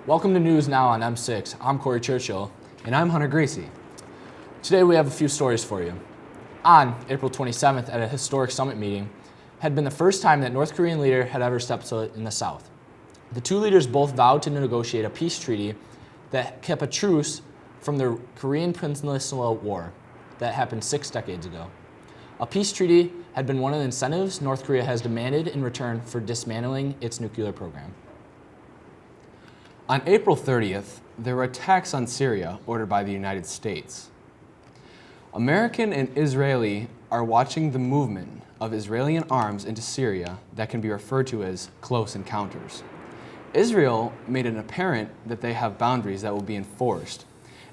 Welcome to News Now on M6. I'm Corey Churchill. And I'm Hunter Gracie. Today we have a few stories for you. On April 27th at a historic summit meeting had been the first time that North Korean leader had ever stepped foot in the South. The two leaders both vowed to negotiate a peace treaty that kept a truce from the Korean Peninsula War that happened 6 decades ago. A peace treaty had been one of the incentives North Korea has demanded in return for dismantling its nuclear program. On April 30th, there were attacks on Syria ordered by the United States. American and Israeli are watching the movement of Israeli arms into Syria that can be referred to as close encounters. Israel made it apparent that they have boundaries that will be enforced,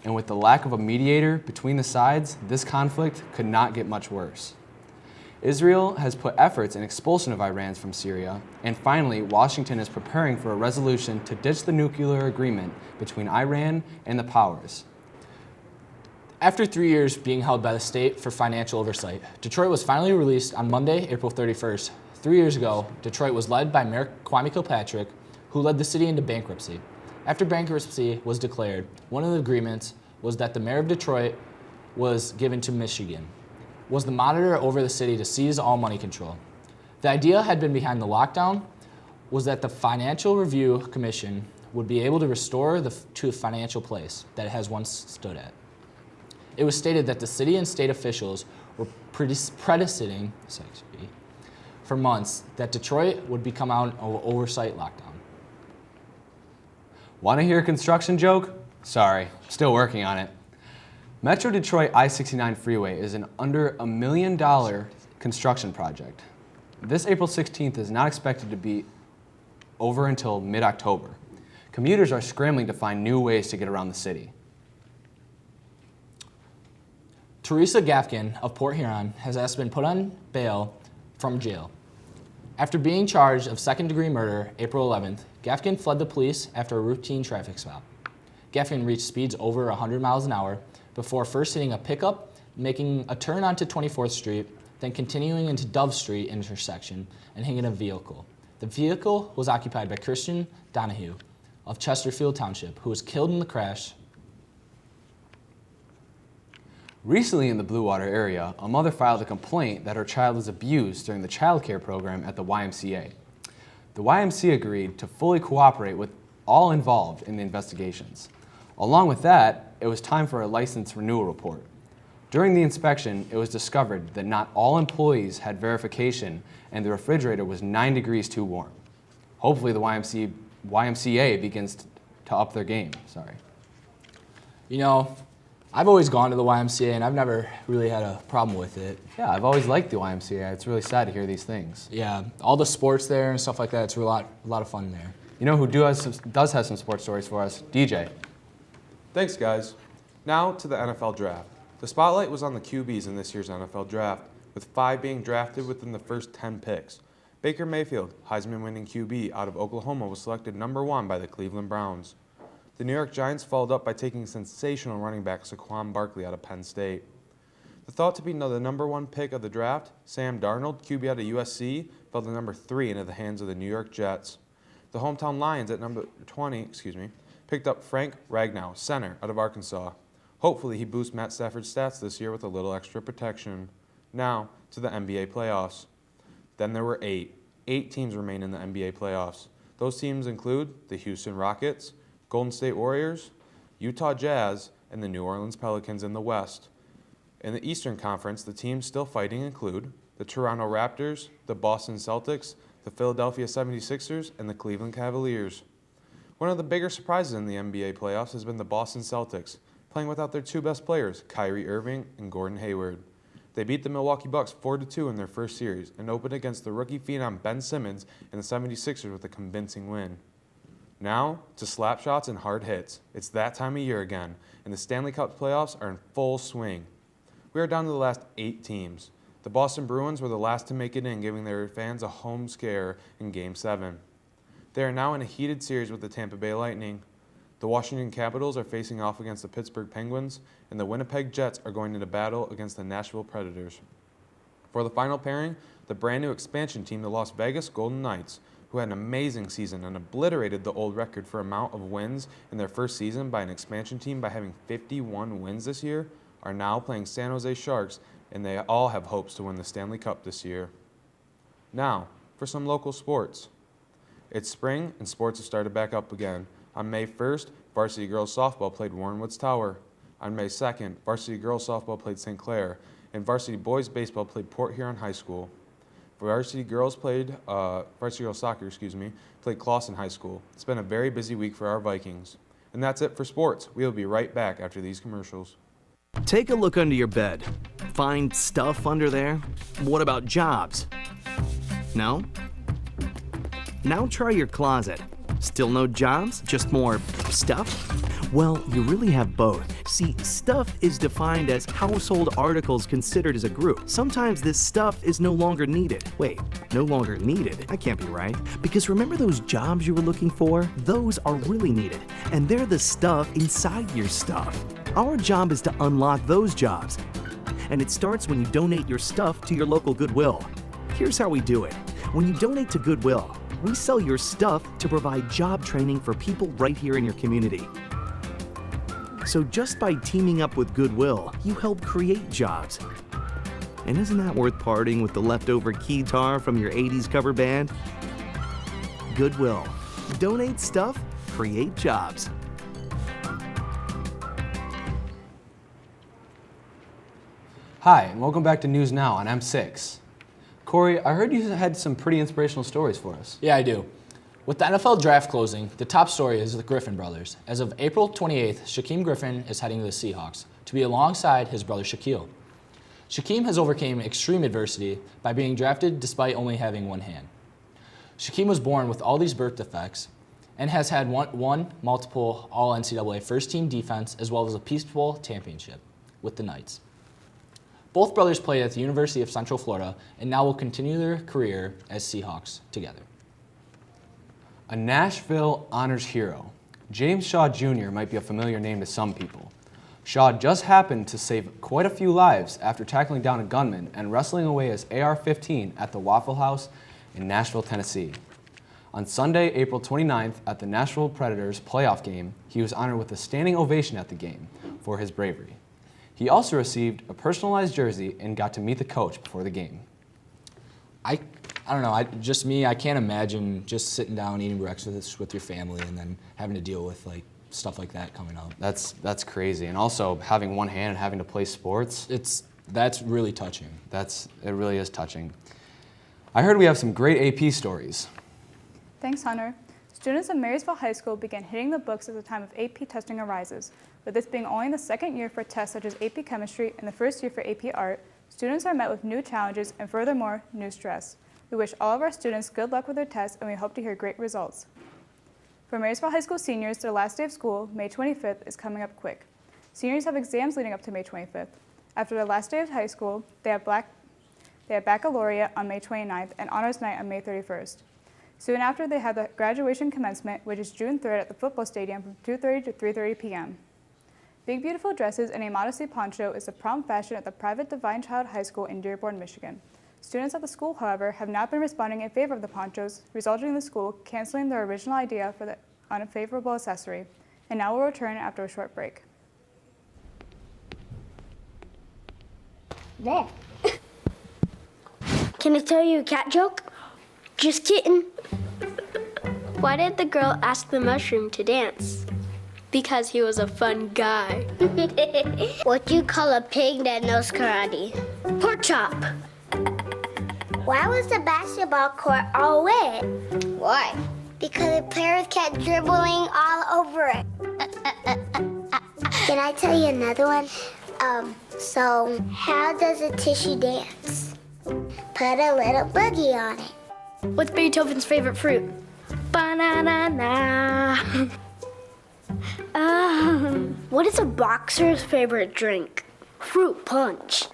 and with the lack of a mediator between the sides, this conflict could not get much worse. Israel has put efforts in expulsion of Iran from Syria, and finally, Washington is preparing for a resolution to ditch the nuclear agreement between Iran and the powers. After 3 years being held by the state for financial oversight, Detroit was finally released on Monday, April 31st. 3 years ago, Detroit was led by Mayor Kwame Kilpatrick, who led the city into bankruptcy. After bankruptcy was declared, one of the agreements was that the mayor of Detroit was given to Michigan, was the monitor over the city to seize all money control. The idea had been behind the lockdown was that the Financial Review Commission would be able to restore to a financial place that it has once stood at. It was stated that the city and state officials were predicting for months that Detroit would become out of oversight lockdown. Want to hear a construction joke? Sorry, still working on it. Metro Detroit I-69 freeway is an under $1 million construction project. This April 16th is not expected to be over until mid-October. Commuters are scrambling to find new ways to get around the city. Teresa Gafkin of Port Huron has asked to be put on bail from jail. After being charged of second-degree murder April 11th, Gafkin fled the police after a routine traffic stop. Gafkin reached speeds over 100 miles an hour before first hitting a pickup, making a turn onto 24th Street, then continuing into Dove Street intersection and hitting a vehicle. The vehicle was occupied by Christian Donahue of Chesterfield Township, who was killed in the crash. Recently in the Blue Water area, a mother filed a complaint that her child was abused during the child care program at the YMCA. The YMCA agreed to fully cooperate with all involved in the investigations. Along with that, it was time for a license renewal report. During the inspection, it was discovered that not all employees had verification and the refrigerator was 9 degrees too warm. Hopefully the YMCA begins to up their game. You know, I've always gone to the YMCA and I've never really had a problem with it. Yeah, I've always liked the YMCA. It's really sad to hear these things. Yeah, all the sports there and stuff like that, it's a lot of fun there. You know who does have some sports stories for us? DJ. Thanks, guys. Now to the NFL Draft. The spotlight was on the QBs in this year's NFL Draft, with 5 being drafted within the first 10 picks. Baker Mayfield, Heisman-winning QB out of Oklahoma, was selected number 1 by the Cleveland Browns. The New York Giants followed up by taking sensational running back Saquon Barkley out of Penn State. The thought to be the number 1 pick of the draft, Sam Darnold, QB out of USC, fell to number 3 into the hands of the New York Jets. The hometown Lions at number 20, picked up Frank Ragnow, center out of Arkansas. Hopefully he boosts Matt Stafford's stats this year with a little extra protection. Now to the NBA playoffs. Then there were 8. 8 teams remain in the NBA playoffs. Those teams include the Houston Rockets, Golden State Warriors, Utah Jazz, and the New Orleans Pelicans in the West. In the Eastern Conference, the teams still fighting include the Toronto Raptors, the Boston Celtics, the Philadelphia 76ers, and the Cleveland Cavaliers. One of the bigger surprises in the NBA playoffs has been the Boston Celtics, playing without their 2 best players, Kyrie Irving and Gordon Hayward. They beat the Milwaukee Bucks 4-2 in their first series and opened against the rookie phenom Ben Simmons and the 76ers with a convincing win. Now, to slap shots and hard hits. It's that time of year again, and the Stanley Cup playoffs are in full swing. We are down to the last 8 teams. The Boston Bruins were the last to make it in, giving their fans a home scare in Game 7. They are now in a heated series with the Tampa Bay Lightning. The Washington Capitals are facing off against the Pittsburgh Penguins, and the Winnipeg Jets are going into battle against the Nashville Predators. For the final pairing, the brand new expansion team, the Las Vegas Golden Knights, who had an amazing season and obliterated the old record for amount of wins in their first season by an expansion team by having 51 wins this year, are now playing San Jose Sharks, and they all have hopes to win the Stanley Cup this year. Now, for some local sports. It's spring and sports have started back up again. On May 1st, varsity girls softball played Warren Woods Tower. On May 2nd, varsity girls softball played St. Clair, and varsity boys baseball played Port Huron High School. Varsity girls played, varsity girls soccer, played Clawson High School. It's been a very busy week for our Vikings. And that's it for sports. We will be right back after these commercials. Take a look under your bed. Find stuff under there? What about jobs? No? Now try your closet. Still no jobs? Just more stuff? Well, you really have both. See, stuff is defined as household articles considered as a group. Sometimes this stuff is no longer needed. Wait, no longer needed? That can't be right. Because remember those jobs you were looking for? Those are really needed. And they're the stuff inside your stuff. Our job is to unlock those jobs. And it starts when you donate your stuff to your local Goodwill. Here's how we do it. When you donate to Goodwill, we sell your stuff to provide job training for people right here in your community. So just by teaming up with Goodwill, you help create jobs. And isn't that worth parting with the leftover keytar from your 80s cover band? Goodwill. Donate stuff, create jobs. Hi, and welcome back to News Now on M6. Corey, I heard you had some pretty inspirational stories for us. Yeah, I do. With the NFL draft closing, the top story is the Griffin brothers. As of April 28th, Shaquem Griffin is heading to the Seahawks to be alongside his brother Shaquille. Shaquem has overcome extreme adversity by being drafted despite only having one hand. Shaquem was born with all these birth defects and has had one multiple All-NCAA first-team defense as well as a Peach Bowl championship with the Knights. Both brothers played at the University of Central Florida and now will continue their career as Seahawks together. A Nashville honors hero. James Shaw Jr. might be a familiar name to some people. Shaw just happened to save quite a few lives after tackling down a gunman and wrestling away his AR-15 at the Waffle House in Nashville, Tennessee. On Sunday, April 29th, at the Nashville Predators playoff game, he was honored with a standing ovation at the game for his bravery. He also received a personalized jersey and got to meet the coach before the game. I don't know, I can't imagine just sitting down eating breakfast with your family and then having to deal with like stuff like that coming up. That's crazy. And also having one hand and having to play sports. That's really touching. It really is touching. I heard we have some great AP stories. Thanks, Hunter. Students at Marysville High School began hitting the books at the time of AP testing arises. With this being only the second year for tests such as AP Chemistry and the first year for AP Art, students are met with new challenges and furthermore, new stress. We wish all of our students good luck with their tests and we hope to hear great results. For Marysville High School seniors, their last day of school, May 25th, is coming up quick. Seniors have exams leading up to May 25th. After their last day of high school, they have baccalaureate on May 29th and honors night on May 31st. Soon after, they have the graduation commencement, which is June 3rd at the football stadium from 2:30 to 3:30 p.m. Big beautiful dresses and a modesty poncho is the prom fashion at the private Divine Child High School in Dearborn, Michigan. Students at the school, however, have not been responding in favor of the ponchos, resulting in the school canceling their original idea for the unfavorable accessory, and now will return after a short break. There. Can I tell you a cat joke? Just kidding. Why did the girl ask the mushroom to dance? Because he was a fun guy. What do you call a pig that knows karate? Pork chop. Why was the basketball court all wet? Why? Because the players kept dribbling all over it. Can I tell you another one? So how does a tissue dance? Put a little boogie on it. What's Beethoven's favorite fruit? Banana. What is a boxer's favorite drink? Fruit punch.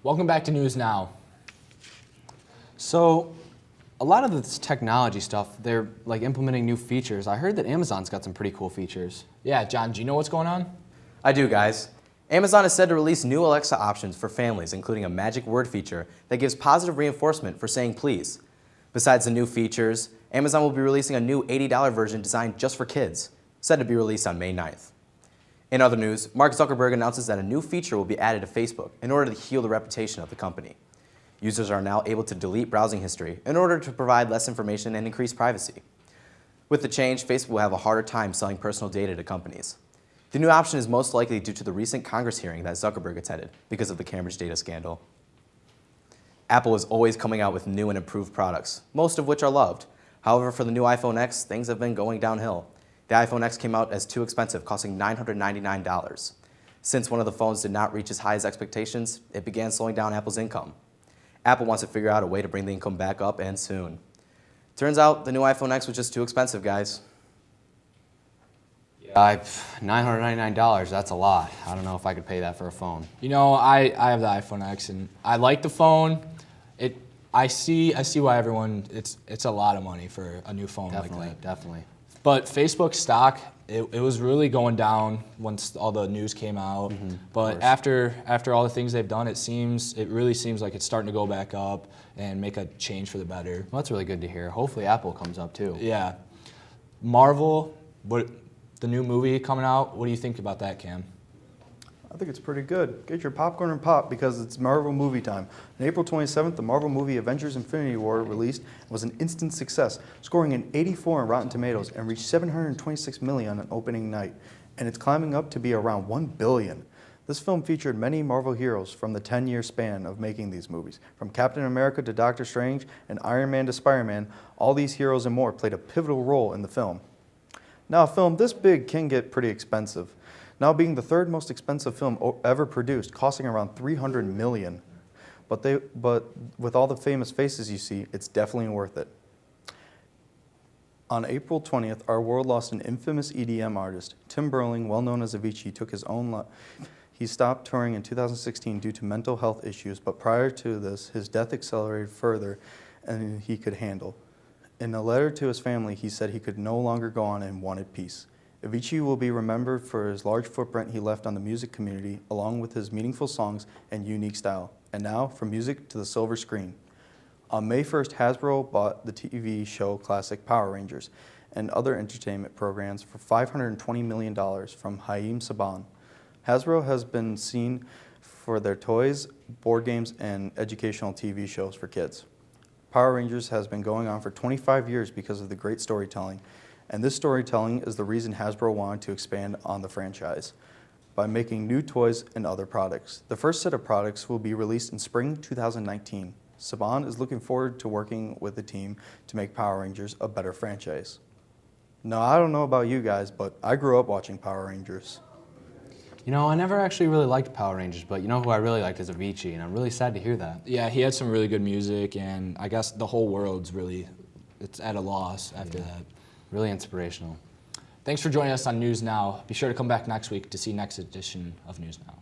Welcome back to News Now. So, a lot of this technology stuff, they're like implementing new features. I heard that Amazon's got some pretty cool features. Yeah, John, do you know what's going on? I do, guys. Amazon is said to release new Alexa options for families, including a magic word feature that gives positive reinforcement for saying please. Besides the new features, Amazon will be releasing a new $80 version designed just for kids, said to be released on May 9th. In other news, Mark Zuckerberg announces that a new feature will be added to Facebook in order to heal the reputation of the company. Users are now able to delete browsing history in order to provide less information and increase privacy. With the change, Facebook will have a harder time selling personal data to companies. The new option is most likely due to the recent Congress hearing that Zuckerberg attended because of the Cambridge data scandal. Apple is always coming out with new and improved products, most of which are loved. However, for the new iPhone X, things have been going downhill. The iPhone X came out as too expensive, costing $999. Since one of the phones did not reach as high as expectations, it began slowing down Apple's income. Apple wants to figure out a way to bring the income back up, and soon. Turns out the new iPhone X was just too expensive, guys. $999, that's a lot. I don't know if I could pay that for a phone. You know, I have the iPhone X, and I like the phone. I see why everyone, it's a lot of money for a new phone like that. Definitely. But Facebook stock, it was really going down once all the news came out. But after all the things they've done, it really seems like it's starting to go back up and make a change for the better. Well, that's really good to hear. Hopefully Apple comes up too. Yeah. Marvel, the new movie coming out, what do you think about that, Cam? I think it's pretty good. Get your popcorn and pop because it's Marvel movie time. On April 27th, the Marvel movie Avengers Infinity War released and was an instant success, scoring an 84 on Rotten Tomatoes and reached $726 million on opening night. And it's climbing up to be around $1 billion. This film featured many Marvel heroes from the 10-year span of making these movies. From Captain America to Doctor Strange and Iron Man to Spider-Man, all these heroes and more played a pivotal role in the film. Now, a film this big can get pretty expensive. Now being the third most expensive film ever produced, costing around $300 million. But with all the famous faces you see, it's definitely worth it. On April 20th, our world lost an infamous EDM artist. Tim Berling, well known as Avicii, took his own life. He stopped touring in 2016 due to mental health issues, but prior to this, his death accelerated further than he could handle. In a letter to his family, he said he could no longer go on and wanted peace. Avicii will be remembered for his large footprint he left on the music community, along with his meaningful songs and unique style. And now, from music to the silver screen. On May 1st, Hasbro bought the TV show classic Power Rangers and other entertainment programs for $520 million from Haim Saban. Hasbro has been seen for their toys, board games, and educational TV shows for kids. Power Rangers has been going on for 25 years because of the great storytelling. And this storytelling is the reason Hasbro wanted to expand on the franchise by making new toys and other products. The first set of products will be released in spring 2019. Saban is looking forward to working with the team to make Power Rangers a better franchise. Now, I don't know about you guys, but I grew up watching Power Rangers. You know, I never actually really liked Power Rangers, but you know who I really liked is Avicii, and I'm really sad to hear that. Yeah, he had some really good music, and I guess the whole world's it's at a loss after that. Really inspirational. Thanks for joining us on News Now. Be sure to come back next week to see next edition of News Now.